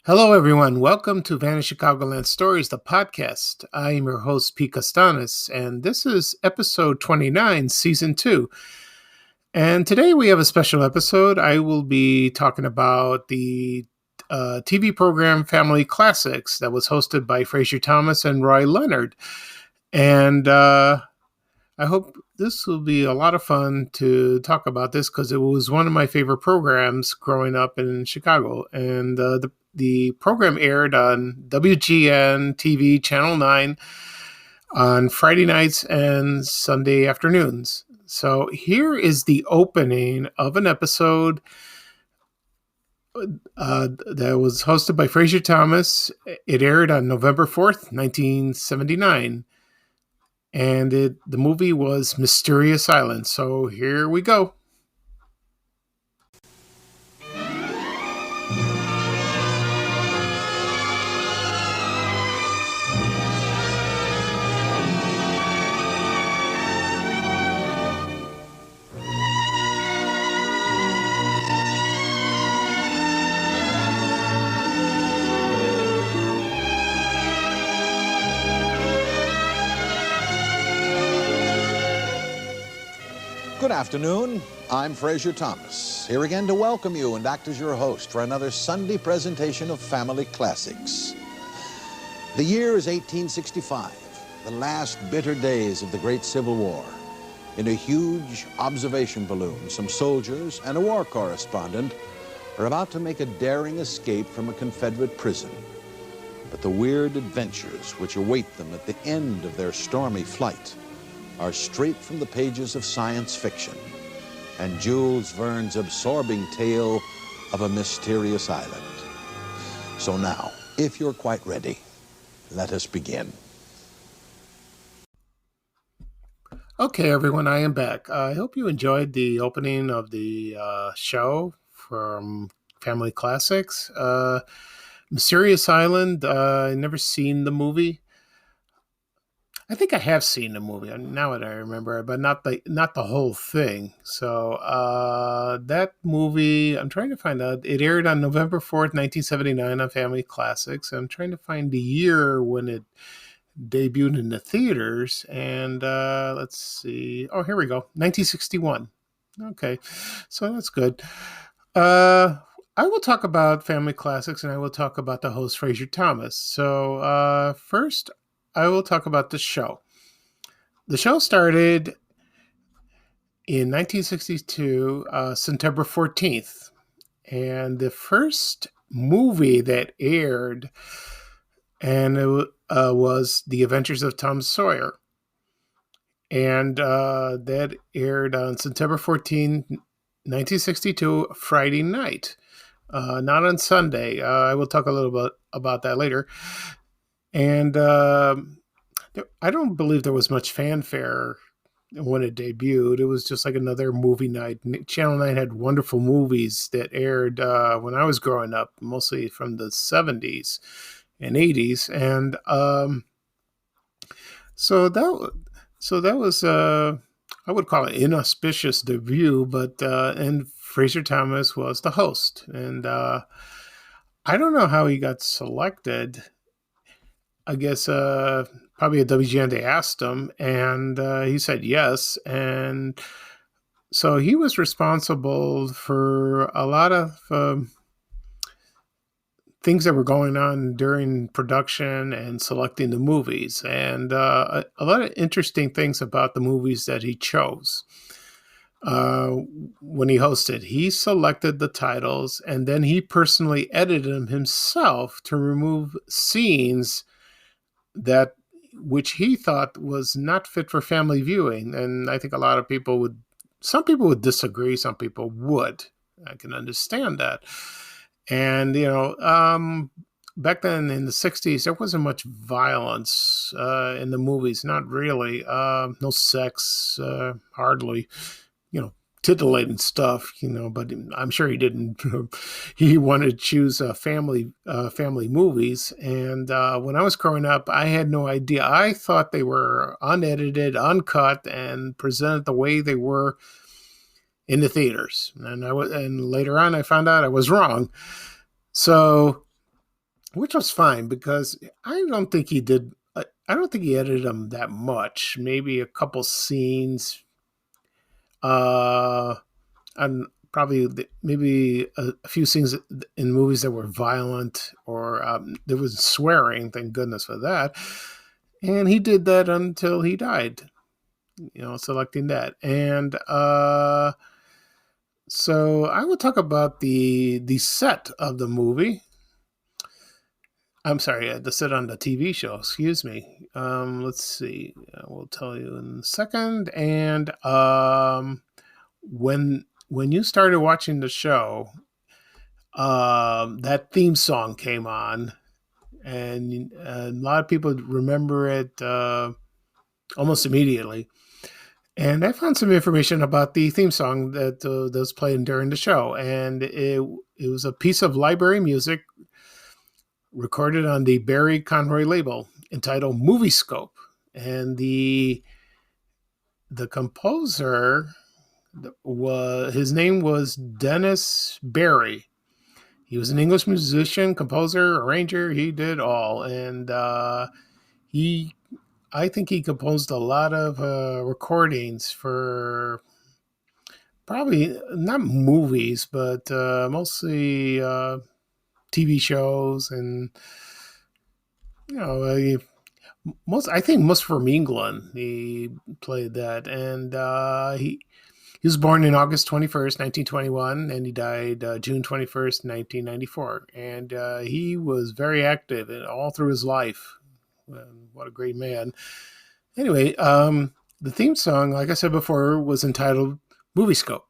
Hello, everyone. Welcome to Vanished Chicagoland Stories, the podcast. I am your host, Pete Costanis, and this is episode 29, season 2. And today we have a special episode. I will be talking about the TV program Family Classics that was hosted by Frazier Thomas and Roy Leonard. And I hope this will be a lot of fun to talk about this because it was one of my favorite programs growing up in Chicago. And the program aired on WGN-TV Channel 9 on Friday nights and Sunday afternoons. So here is the opening of an episode that was hosted by Frazier Thomas. It aired on November 4th, 1979. And the movie was Mysterious Island. So here we go. Good afternoon. I'm Frazier Thomas, here again to welcome you and act as your host for another Sunday presentation of Family Classics. The year is 1865, the last bitter days of the Great Civil War. In a huge observation balloon, some soldiers and a war correspondent are about to make a daring escape from a Confederate prison. But the weird adventures which await them at the end of their stormy flight are straight from the pages of science fiction and Jules Verne's absorbing tale of a mysterious island. So now, if you're quite ready, let us begin. Okay, everyone, I am back. I hope you enjoyed the opening of the show from Family Classics. Mysterious Island, I never seen the movie. I think I have seen the movie now that I remember, but not the whole thing. So that movie, I'm trying to find out. It aired on November 4th, 1979 on Family Classics. I'm trying to find the year when it debuted in the theaters. And let's see. Oh, here we go. 1961. Okay, so that's good. I will talk about Family Classics, and I will talk about the host, Frazier Thomas. So first, I will talk about the show. The show started in 1962, September 14th. And the first movie that aired and it was The Adventures of Tom Sawyer. And that aired on September 14th, 1962, Friday night, not on Sunday. I will talk a little bit about that later. And I don't believe there was much fanfare when it debuted. It was just like another movie night. Channel 9 had wonderful movies that aired when I was growing up, mostly from the 70s and 80s. And so that was, I would call it inauspicious debut, but and Frazier Thomas was the host. And I don't know how he got selected. I guess probably at WGN they asked him, and he said yes. And so he was responsible for a lot of things that were going on during production and selecting the movies, and a lot of interesting things about the movies that he chose. When he hosted, he selected the titles, and then he personally edited them himself to remove scenes that which he thought was not fit for family viewing. And I think some people would disagree, some people would. I can understand that. And, back then in the 60s, there wasn't much violence in the movies, not really. No sex, hardly, titillating stuff, but I'm sure he didn't. He wanted to choose family movies. And when I was growing up, I had no idea. I thought they were unedited, uncut, and presented the way they were in the theaters. And later on, I found out I was wrong. So which was fine because I don't think he did. I don't think he edited them that much. Maybe a couple scenes, uh, and probably maybe a few scenes in movies that were violent or there was swearing. Thank goodness for that. And he did that until he died. Selecting that. And so I will talk about the set of the movie. I'm sorry, the set on the TV show. Excuse me. Let's see. I will tell you in a second. And when you started watching the show, that theme song came on, and a lot of people remember it almost immediately. And I found some information about the theme song that was played during the show, and it was a piece of library music recorded on the Barry Conroy label entitled Movie Scope. And the composer was his name was Dennis Barry. He was an English musician, composer, arranger. He did all, and he I think he composed a lot of recordings for probably not movies, but mostly TV shows and you know I think most from England. He played that, and he was born in August 21st, 1921, and he died June 21st, 1994. And he was very active all through his life. What a great man. Anyway, the theme song, like I said before, was entitled Movie Scope.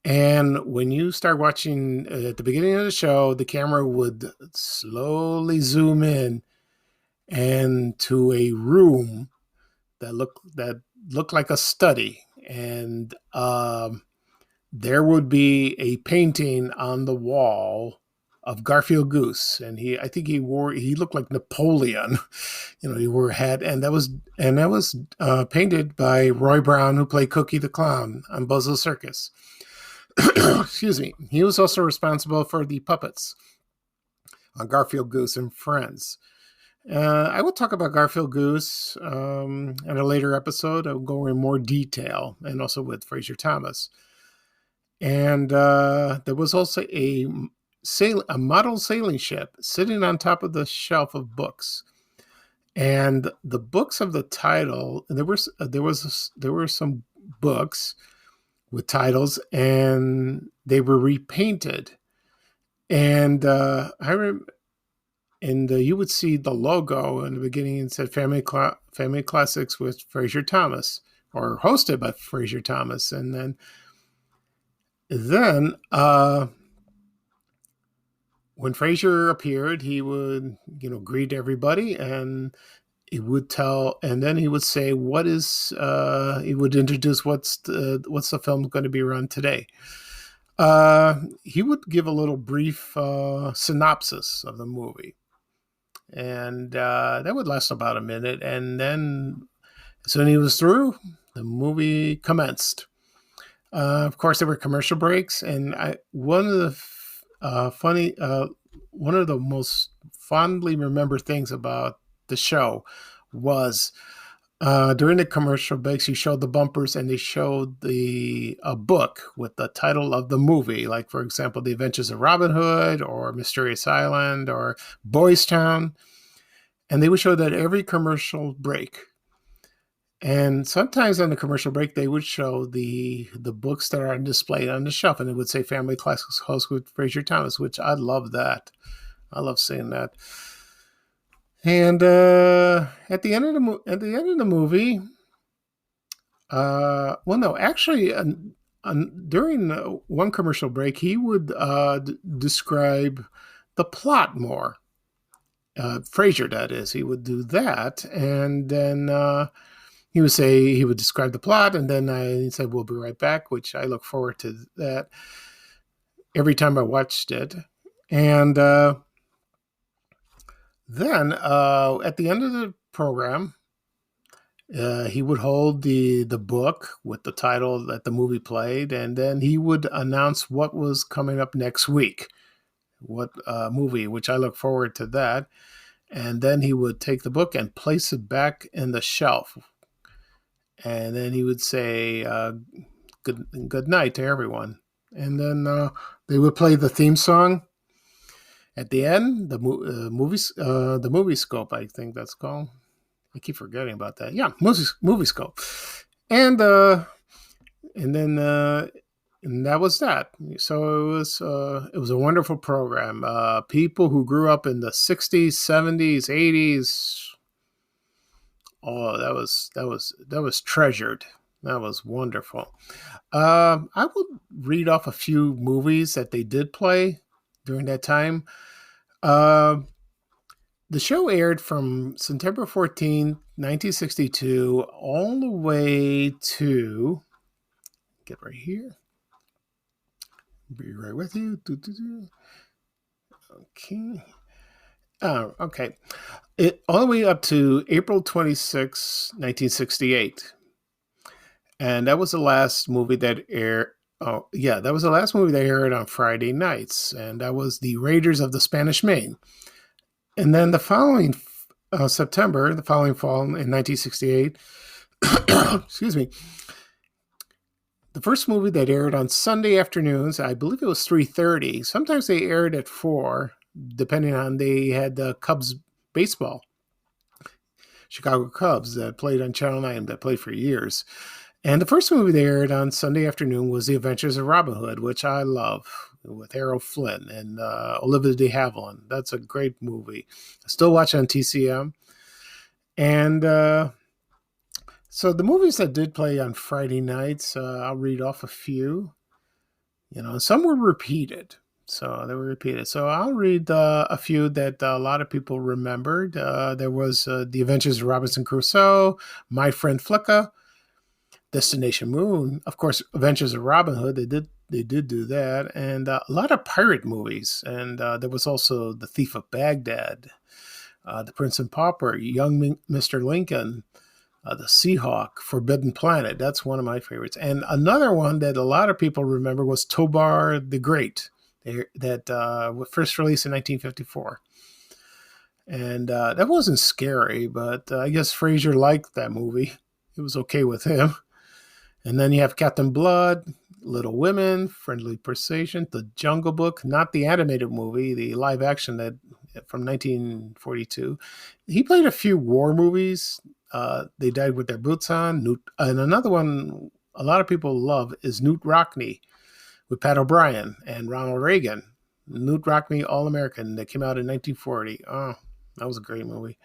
And when you start watching at the beginning of the show, the camera would slowly zoom in and to a room that looked like a study, and there would be a painting on the wall of Garfield Goose, and he looked like Napoleon. He wore a hat, and that was painted by Roy Brown, who played Cookie the Clown on Buzzle Circus. Excuse me. He was also responsible for the puppets on Garfield Goose and Friends. I will talk about Garfield Goose in a later episode. I'll go in more detail, and also with Frazier Thomas. And there was also a model sailing ship sitting on top of the shelf of books. And the books of the title, there were some books with titles, and they were repainted. And you would see the logo in the beginning and said Family Classics with Frazier Thomas, or hosted by Frazier Thomas. And then when Frazier appeared, he would greet everybody, and he would say what is he would introduce what's the film going to be run today. He would give a little brief synopsis of the movie, and that would last about a minute, and then as soon as he was through, the movie commenced. Of course, there were commercial breaks, and one of the most fondly remembered things about the show was during the commercial breaks, you showed the bumpers, and they showed a book with the title of the movie, like, for example, The Adventures of Robin Hood, or Mysterious Island, or Boys Town, and they would show that every commercial break. And sometimes on the commercial break, they would show the books that are on display on the shelf, and it would say Family Classics host with Frazier Thomas, which I love that. I love seeing that. And at the end of the movie, during one commercial break, he would describe the plot more. Frazier, that is, he would do that, and then he would describe the plot, and then he said, "We'll be right back," which I look forward to that every time I watched it. And then at the end of the program, he would hold the book with the title that the movie played, and then he would announce what was coming up next week, what movie, which I look forward to that. And then he would take the book and place it back in the shelf. And then he would say, good night to everyone. And then they would play the theme song at the end, the movie scope, I think that's called. I keep forgetting about that. Yeah, movie scope. And and that was that. So it was a wonderful program. People who grew up in the 60s, 70s, 80s. Oh, that was treasured. That was wonderful. I will read off a few movies that they did play during that time. Uh, the show aired from September 14th, 1962, all the way to, get right here, be right with you. Okay. Okay. All the way up to April 26, 1968. And that was the last movie that aired. Oh, yeah, that was the last movie that aired on Friday nights. And that was The Raiders of the Spanish Main. And then the following September, the following fall in 1968, excuse me, the first movie that aired on Sunday afternoons, I believe it was 3:30. Sometimes they aired at 4, depending on they had the Cubs baseball, Chicago Cubs that played on Channel 9, that played for years. And the first movie they aired on Sunday afternoon was The Adventures of Robin Hood, which I love, with Errol Flynn and Olivia de Havilland. That's a great movie. I still watch it on TCM. And so the movies that did play on Friday nights, I'll read off a few. Some were repeated. So they were repeated. So I'll read a few that a lot of people remembered. There was The Adventures of Robinson Crusoe, My Friend Flicka, Destination Moon, of course, Adventures of Robin Hood. They did do that, and a lot of pirate movies. And there was also The Thief of Baghdad, The Prince and Pauper, Young Mr. Lincoln, The Seahawk, Forbidden Planet. That's one of my favorites. And another one that a lot of people remember was Tobar the Great, that was first released in 1954. And that wasn't scary, but I guess Frazier liked that movie. It was okay with him. And then you have Captain Blood, Little Women, Friendly Precision, The Jungle Book, not the animated movie, the live action that from 1942. He played a few war movies. They Died with Their Boots On. And another one a lot of people love is Newt Rockney with Pat O'Brien and Ronald Reagan. Newt Rockney, All American, that came out in 1940. Oh, that was a great movie.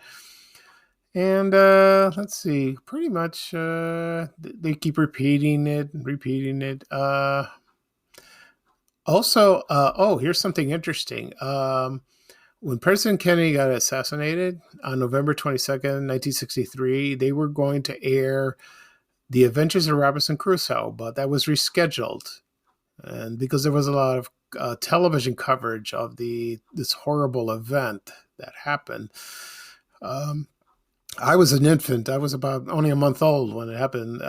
And let's see, pretty much they keep repeating it. Also, here's something interesting. When President Kennedy got assassinated on November 22nd, 1963, they were going to air The Adventures of Robinson Crusoe, but that was rescheduled. And because there was a lot of television coverage of this horrible event that happened, I was an infant. I was about only a month old when it happened.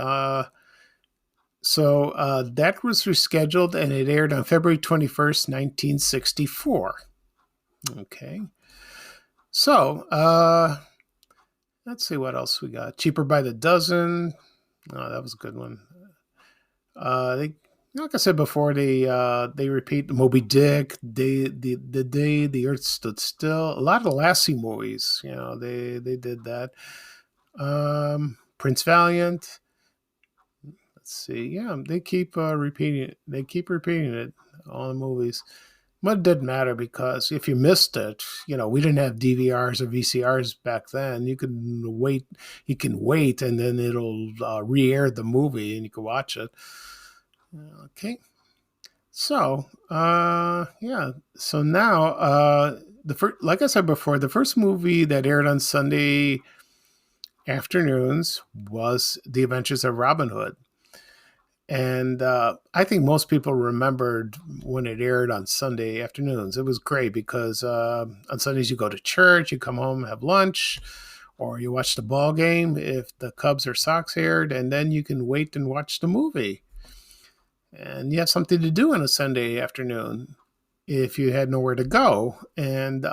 So that was rescheduled, and it aired on February 21st, 1964. Okay. So let's see what else we got. Cheaper by the Dozen. Oh, that was a good one. Like I said before, they repeat Moby Dick, the day the Earth stood still. A lot of the Lassie movies, they did that. Prince Valiant. Let's see, yeah, they keep repeating it. They keep repeating it, all the movies. But it didn't matter because if you missed it, we didn't have DVRs or VCRs back then. You can wait, and then it'll re-air the movie, and you can watch it. Okay, so yeah, so now like I said before, the first movie that aired on Sunday afternoons was The Adventures of Robin Hood, and I think most people remembered when it aired on Sunday afternoons. It was great because on Sundays you go to church, you come home, have lunch, or you watch the ball game if the Cubs or Sox aired, and then you can wait and watch the movie. And you have something to do on a Sunday afternoon. if you had nowhere to go. And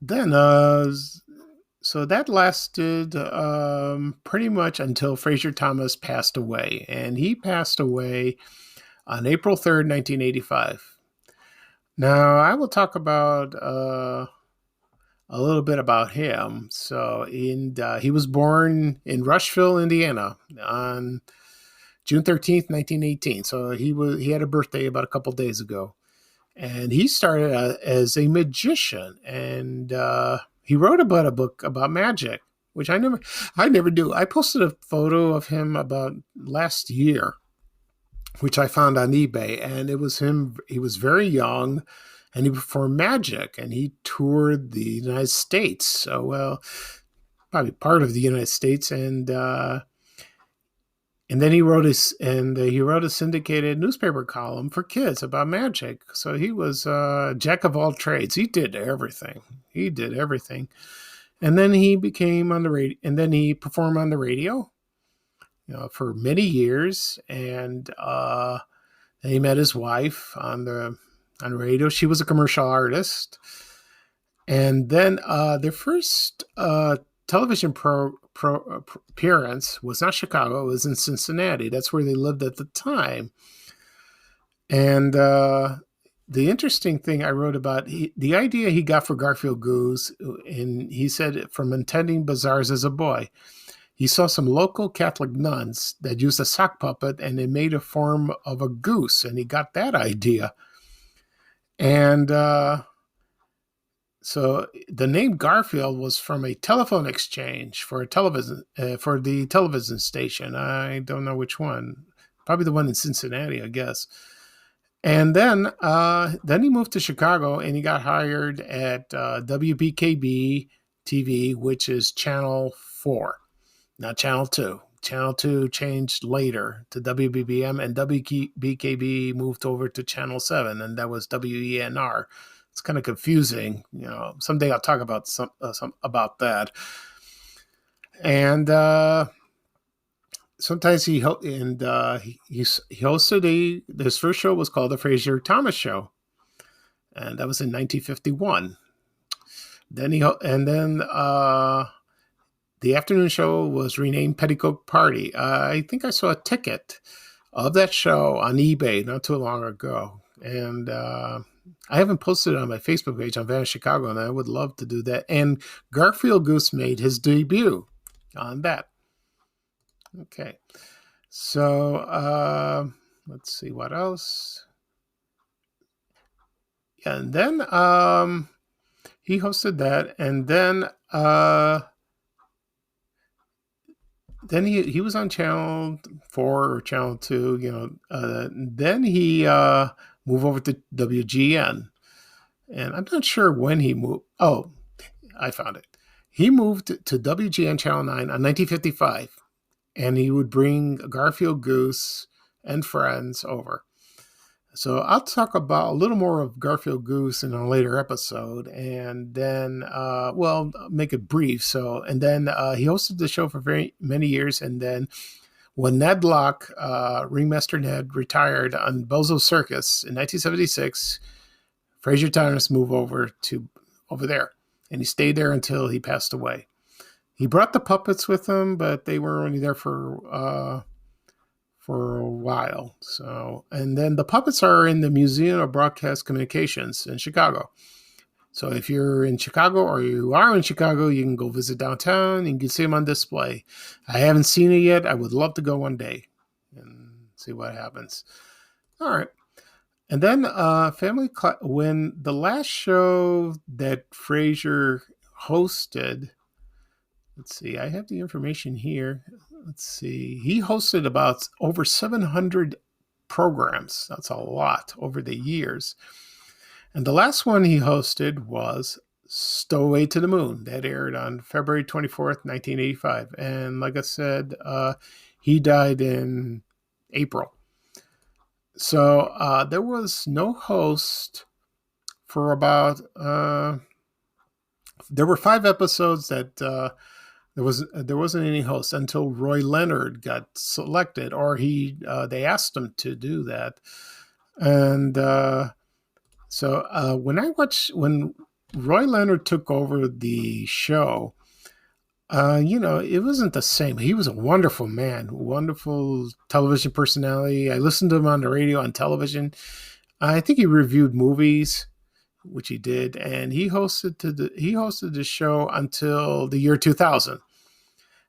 then so that lasted pretty much until Frazier Thomas passed away, and he passed away on April 3rd, 1985. Now I will talk about a little bit about him. He was born in Rushville, Indiana, on June 13th, 1918. So he had a birthday about a couple days ago, and he started as a magician, and he wrote about a book about magic, which I never do. I posted a photo of him about last year, which I found on eBay, and it was him. He was very young, and he performed magic, and he toured the United States. So, well, probably part of the United States, and then he wrote a syndicated newspaper column for kids about magic. So he was a jack of all trades. He did everything. He did everything. And then he became on the radio, and then he performed on the radio, for many years. And he met his wife on the radio. She was a commercial artist. And then their first television appearance was not Chicago. It was in Cincinnati. That's where they lived at the time. And the interesting thing I wrote about, the idea he got for Garfield Goose, and he said from attending bazaars as a boy, he saw some local Catholic nuns that used a sock puppet and they made a form of a goose, and he got that idea. And so the name Garfield was from a telephone exchange for the television station. I don't know which one, probably the one in Cincinnati, I guess. And then he moved to Chicago, and he got hired at WBKB TV, which is Channel 4, not Channel 2. Channel 2 changed later to WBBM, and WBKB moved over to Channel 7, and that was WENR. It's kind of confusing. Someday I'll talk about some about that. And sometimes he hosted his first show was called the Frazier Thomas Show, and that was in 1951. Then the afternoon show was renamed Petticoat Party. I think I saw a ticket of that show on eBay not too long ago, and I haven't posted it on my Facebook page on Van Chicago, and I would love to do that. And Garfield Goose made his debut on that. Okay, so let's see what else. And then he hosted that, and then he was on Channel 4 or Channel 2. Then he moved over to WGN, and I'm not sure when he moved. Oh, I found it. He moved to WGN Channel 9 on 1955, and he would bring Garfield Goose and friends over. So I'll talk about a little more of Garfield Goose in a later episode, and then, make it brief. And then he hosted the show for very many years, and then when Ned Locke, Ringmaster Ned, retired on Bozo Circus in 1976, Frazier Thomas moved over there, and he stayed there until he passed away. He brought the puppets with him, but they were only there for a while. So, and then the puppets are in the Museum of Broadcast Communications in Chicago. So if you're in Chicago or you are in Chicago, you can go visit downtown and you can see them on display. I haven't seen it yet. I would love to go one day and see what happens. All right. And then when the last show that Frazier hosted, let's see, I have the information here. Let's see. He hosted about over 700 programs. That's a lot over the years. And the last one he hosted was Stowaway to the Moon. That aired on February 24th, 1985. And like I said, he died in April. So there was no host for about... there were 5 episodes that... there wasn't any host until Roy Leonard got selected, or they asked him to do that. And when Roy Leonard took over the show, it wasn't the same. He was a wonderful man, wonderful television personality. I listened to him on the radio, on television. I think he reviewed movies, which he did, and he hosted the show until the year 2000,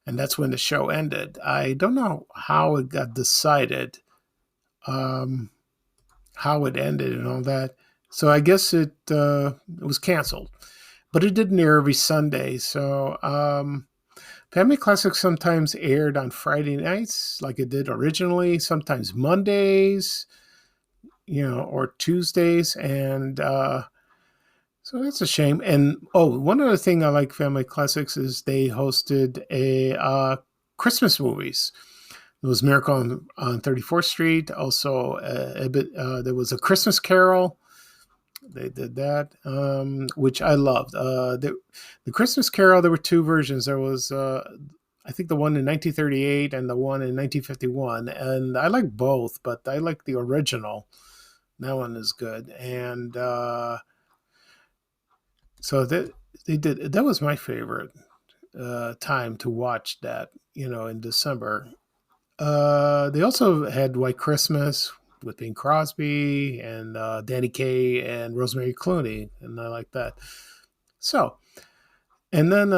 and that's when the show ended. I don't know how it got decided, um, how it ended, and all that. So I guess it was canceled, but it didn't air every Sunday. So Family Classics sometimes aired on Friday nights, like it did originally. Sometimes Mondays, or Tuesdays, and so that's a shame. And one other thing I like Family Classics is they hosted a Christmas movies. There was Miracle on 34th Street. Also, there was a Christmas Carol. They did that, which I loved. The Christmas Carol, there were two versions. There was, I think, the one in 1938 and the one in 1951. And I like both, but I like the original. That one is good. And so they did. That was my favorite time to watch that, in December. They also had White Christmas with Bing Crosby and Danny Kaye and Rosemary Clooney, and I like that. So, and then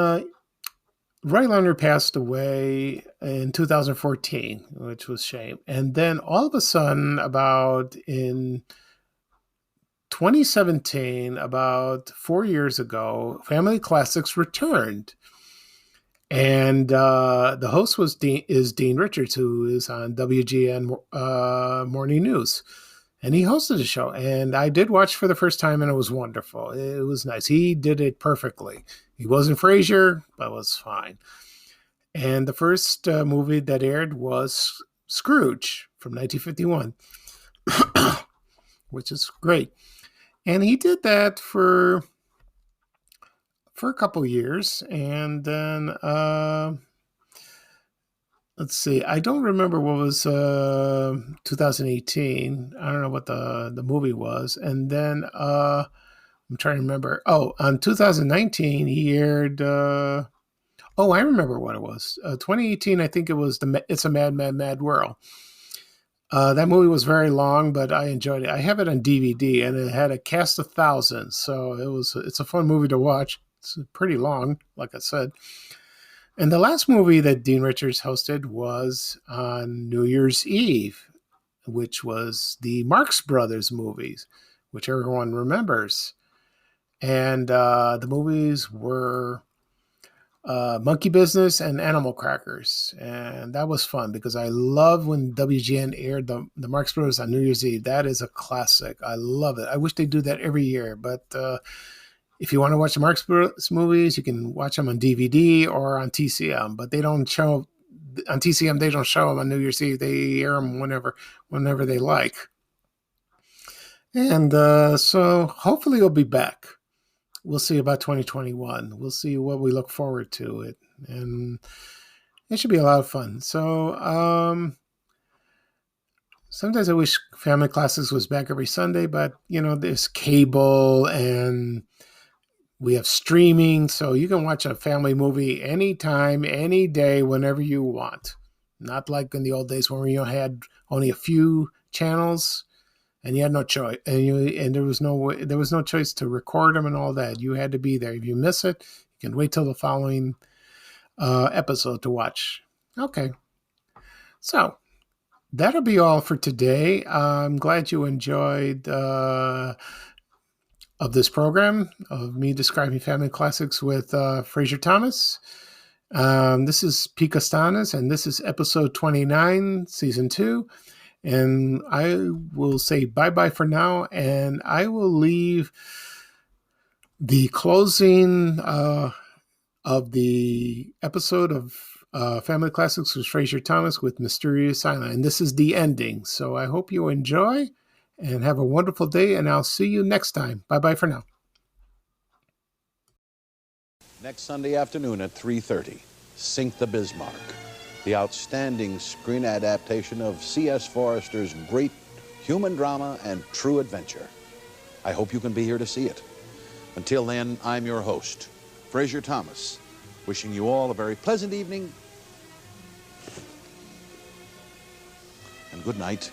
Roy Leonard passed away in 2014, which was a shame. And then all of a sudden, about in 2017, about 4 years ago, Family Classics returned. And the host is Dean Richards, who is on WGN Morning News, and he hosted the show. And I did watch for the first time, and it was wonderful. It was nice. He did it perfectly. He wasn't Frazier, but was fine. And the first movie that aired was Scrooge from 1951, which is great. And he did that for a couple years, and then let's see. I don't remember what was 2018. I don't know what the movie was, and then I'm trying to remember. Oh, on 2019 he aired. I remember what it was. 2018, I think it was It's a Mad, Mad, Mad World. That movie was very long, but I enjoyed it. I have it on DVD, and it had a cast of thousands, so it's a fun movie to watch. It's pretty long, like I said. And the last movie that Dean Richards hosted was on New Year's Eve, which was the Marx Brothers movies, which everyone remembers. And the movies were Monkey Business and Animal Crackers. And that was fun because I love when WGN aired the Marx Brothers on New Year's Eve. That is a classic. I love it. I wish they do that every year, but if you want to watch the Marx Brothers movies, you can watch them on DVD or on TCM, but they don't show on TCM. They don't show them on New Year's Eve. They air them whenever they like. And so hopefully it'll be back. We'll see about 2021. We'll see what we look forward to it, and it should be a lot of fun. So sometimes I wish Family Classics was back every Sunday, but there's cable and we have streaming, so you can watch a family movie anytime, any day, whenever you want. Not like in the old days when you had only a few channels and you had no choice, and there was no choice to record them and all that. You had to be there. If you miss it, you can wait till the following episode to watch. Okay, so that'll be all for today. I'm glad you enjoyed of this program of me describing Family Classics with Frazier Thomas. This is P. Costanas, and this is episode 29, season 2. And I will say bye-bye for now, and I will leave the closing of the episode of Family Classics with Frazier Thomas with Mysterious Island. And this is the ending. So I hope you enjoy and have a wonderful day, and I'll see you next time. Bye-bye for now. Next Sunday afternoon at 3:30, Sink the Bismarck, the outstanding screen adaptation of C.S. Forester's great human drama, and true adventure. I hope you can be here to see it. Until then, I'm your host, Frazier Thomas, wishing you all a very pleasant evening and good night.